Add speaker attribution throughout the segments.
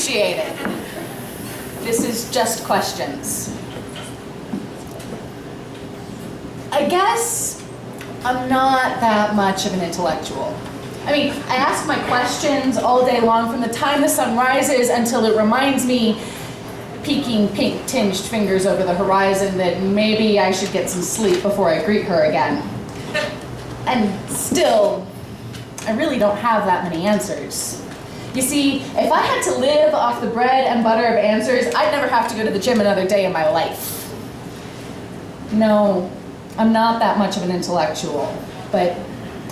Speaker 1: appreciated. This is just questions. I guess I'm not that much of an intellectual. I mean, I ask my questions all day long from the time the sun rises until it reminds me, peeking pink-tinged fingers over the horizon, that maybe I should get some sleep before I greet her again. And still, I really don't have that many answers. You see, if I had to live off the bread and butter of answers, I'd never have to go to the gym another day in my life. No, I'm not that much of an intellectual, but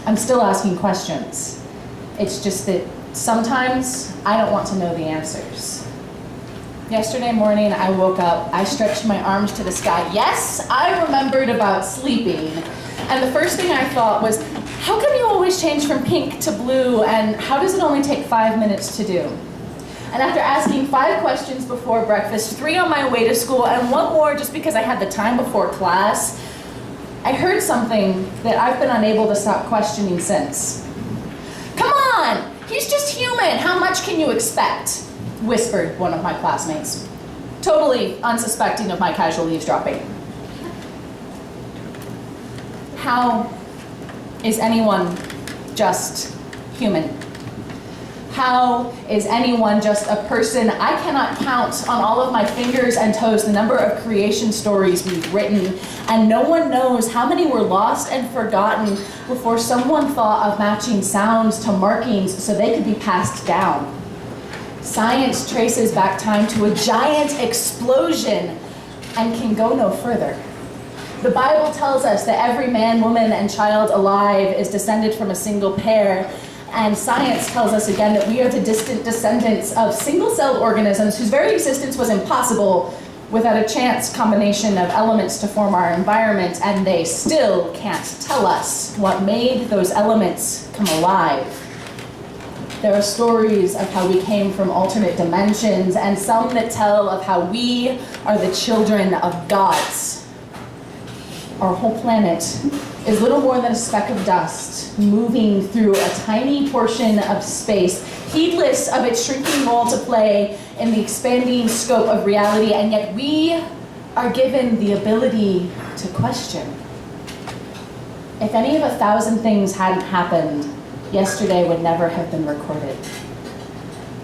Speaker 1: I'm still asking questions. It's just that sometimes I don't want to know the answers. Yesterday morning, I woke up, I stretched my arms to the sky. Yes, I remembered about sleeping. And the first thing I thought was, how come you always change from pink to blue, and how does it only take 5 minutes to do? And after asking 5 questions before breakfast, 3 on my way to school, and 1 more just because I had the time before class, I heard something that I've been unable to stop questioning since. Come on, he's just human, how much can you expect? Whispered one of my classmates, totally unsuspecting of my casual eavesdropping. How is anyone just human? How is anyone just a person? I cannot count on all of my fingers and toes the number of creation stories we've written, and no one knows how many were lost and forgotten before someone thought of matching sounds to markings so they could be passed down. Science traces back time to a giant explosion and can go no further. The Bible tells us that every man, woman, and child alive is descended from a single pair, and science tells us again that we are the distant descendants of single-celled organisms whose very existence was impossible without a chance combination of elements to form our environment, and they still can't tell us what made those elements come alive. There are stories of how we came from alternate dimensions, and some that tell of how we are the children of gods. Our whole planet is little more than a speck of dust, moving through a tiny portion of space, heedless of its shrinking role to play in the expanding scope of reality, and yet we are given the ability to question. If any of 1,000 things hadn't happened, yesterday would never have been recorded.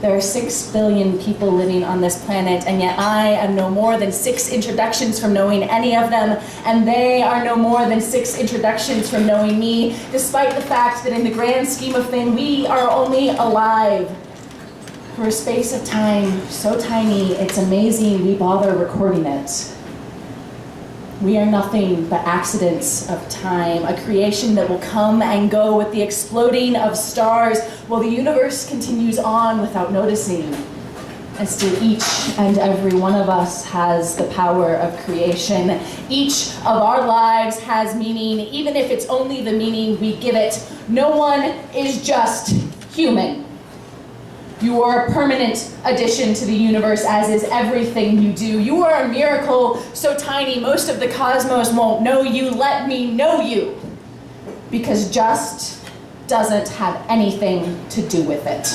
Speaker 1: There are 6 billion people living on this planet, and yet I am no more than 6 introductions from knowing any of them, and they are no more than 6 introductions from knowing me, despite the fact that in the grand scheme of things, we are only alive for a space of time so tiny, it's amazing we bother recording it. We are nothing but accidents of time, a creation that will come and go with the exploding of stars while the universe continues on without noticing. And still each and every one of us has the power of creation. Each of our lives has meaning, even if it's only the meaning we give it. No one is just human. You are a permanent addition to the universe, as is everything you do. You are a miracle so tiny most of the cosmos won't know you. Let me know you. Because just doesn't have anything to do with it.